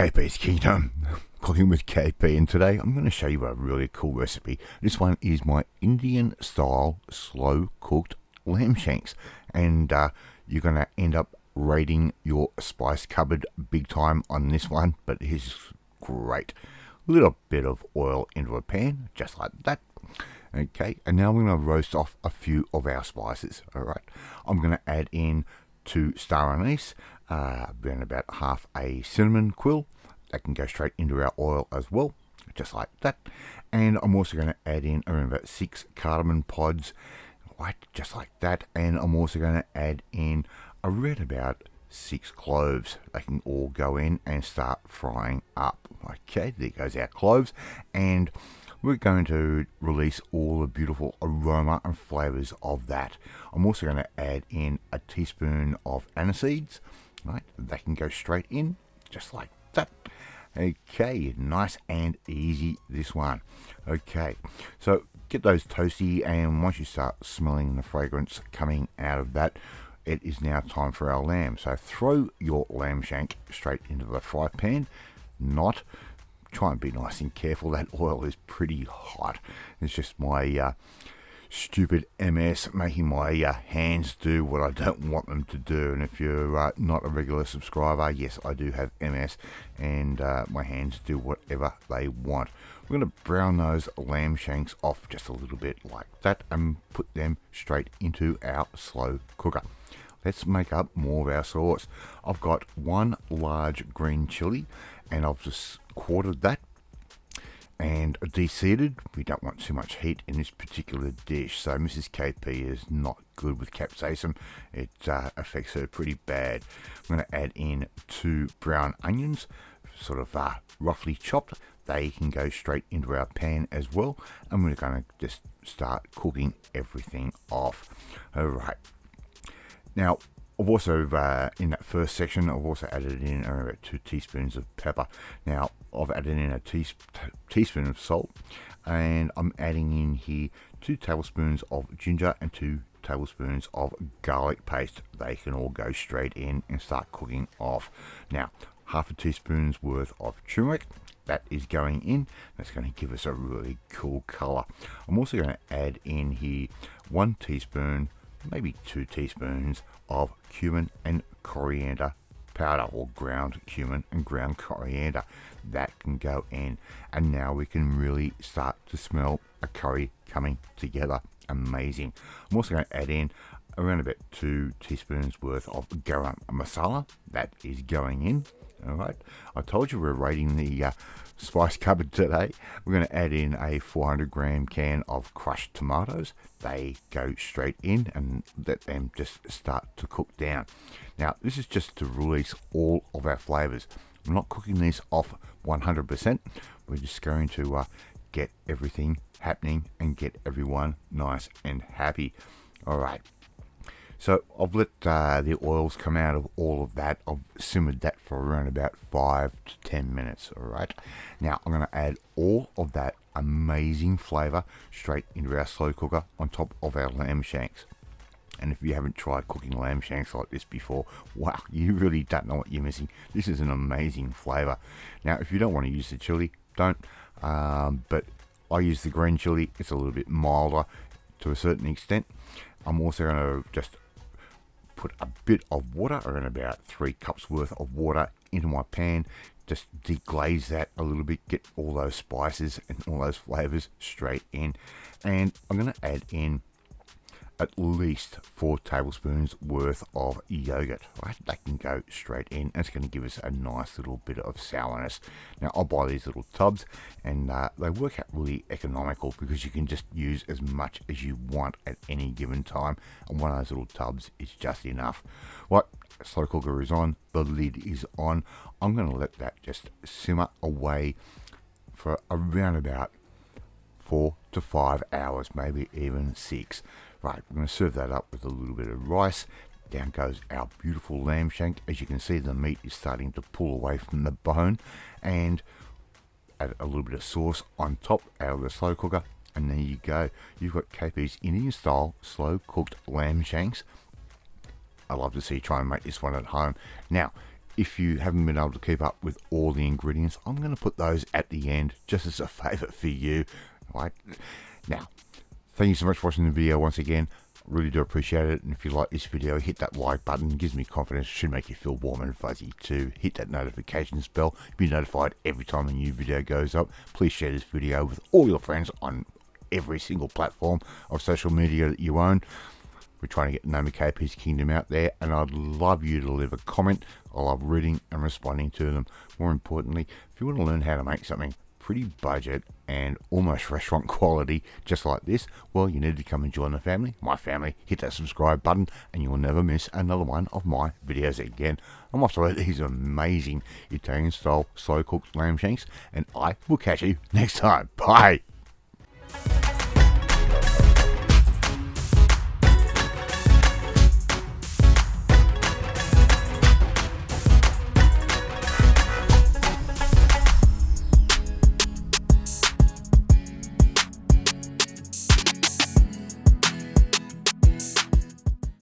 KP's Kingdom, cooking with KP, and today I'm going to show you a really cool recipe. This one is my Indian style slow cooked lamb shanks, and you're going to end up raiding your spice cupboard big time on this one, but it is great. A little bit of oil into a pan, just like that. Okay, and now we're going to roast off a few of our spices. Alright, I'm going to add in 2 star anise, around about half a cinnamon quill. That can go straight into our oil as well, just like that. And I'm also going to add in around about 6 cardamom pods, right, just like that. And I'm also going to add in around about 6 cloves. They can all go in and start frying up. Okay, there goes our cloves, and we're going to release all the beautiful aroma and flavours of that. I'm also going to add in a teaspoon of aniseeds. Right, they can go straight in, just like that. Okay, nice and easy, this one. Okay, so get those toasty, and once you start smelling the fragrance coming out of that, it is now time for our lamb. So throw your lamb shank straight into the fry pan. Try and be nice and careful. That oil is pretty hot. It's just my stupid MS making my hands do what I don't want them to do. And if you're not a regular subscriber, yes, I do have MS, and my hands do whatever they want. We're going to brown those lamb shanks off just a little bit like that and put them straight into our slow cooker. Let's make up more of our sauce. I've got 1 large green chili, and I've just quartered that and deseeded. We don't want too much heat in this particular dish, so Mrs. KP is not good with capsaicin. It affects her pretty bad. I'm going to add in 2 brown onions, sort of roughly chopped. They can go straight into our pan as well, and we're going to just start cooking everything off. Alright, now I've also, in that first section, I've also added in about 2 teaspoons of pepper. Now, I've added in a teaspoon of salt, and I'm adding in here 2 tablespoons of ginger and 2 tablespoons of garlic paste. They can all go straight in and start cooking off. Now, half a teaspoon's worth of turmeric, that is going in. That's going to give us a really cool colour. I'm also going to add in here 1 teaspoon, maybe 2 teaspoons of cumin and coriander powder, or ground cumin and ground coriander. That can go in, and now we can really start to smell a curry coming together. Amazing. I'm also going to add in around about 2 teaspoons worth of garam masala. That is going in. Alright, I told you we're raiding the spice cupboard today. We're going to add in a 400 gram can of crushed tomatoes. They go straight in, and let them just start to cook down. Now, this is just to release all of our flavours. I'm not cooking these off 100%. We're just going to get everything happening and get everyone nice and happy. Alright. So I've let the oils come out of all of that. I've simmered that for around about 5 to 10 minutes. Alright. Now I'm going to add all of that amazing flavour straight into our slow cooker on top of our lamb shanks. And if you haven't tried cooking lamb shanks like this before, wow, you really don't know what you're missing. This is an amazing flavour. Now, if you don't want to use the chili, don't. But I use the green chili. It's a little bit milder to a certain extent. I'm also going to just put a bit of water, around about 3 cups worth of water, into my pan. Just deglaze that a little bit, get all those spices and all those flavors straight in. And I'm going to add in at least 4 tablespoons worth of yogurt. Right, that can go straight in, and it's going to give us a nice little bit of sourness. Now, I'll buy these little tubs, and they work out really economical because you can just use as much as you want at any given time, and one of those little tubs is just enough. Right, slow cooker is on, the lid is on. I'm going to let that just simmer away for around about 4 to 5 hours, maybe even 6. Right, we're going to serve that up with a little bit of rice. Down goes our beautiful lamb shank. As you can see, the meat is starting to pull away from the bone, and add a little bit of sauce on top out of the slow cooker, and there you go. You've got KP's Indian style slow cooked lamb shanks. I love to see you try and make this one at home. Now, if you haven't been able to keep up with all the ingredients, I'm going to put those at the end just as a favour for you. Right? Now, thank you so much for watching the video once again. Really do appreciate it. And if you like this video, hit that like button. It gives me confidence. It should make you feel warm and fuzzy too. Hit that notifications bell. Be notified every time a new video goes up. Please share this video with all your friends on every single platform of social media that you own. We're trying to get the name of KP's Kingdom out there, and I'd love you to leave a comment. I love reading and responding to them. More importantly, if you want to learn how to make something pretty budget and almost restaurant quality just like this, well, you need to come and join the family, my family. Hit that subscribe button and you will never miss another one of my videos again. I'm off to eat these amazing Italian style slow cooked lamb shanks, and I will catch you next time. Bye.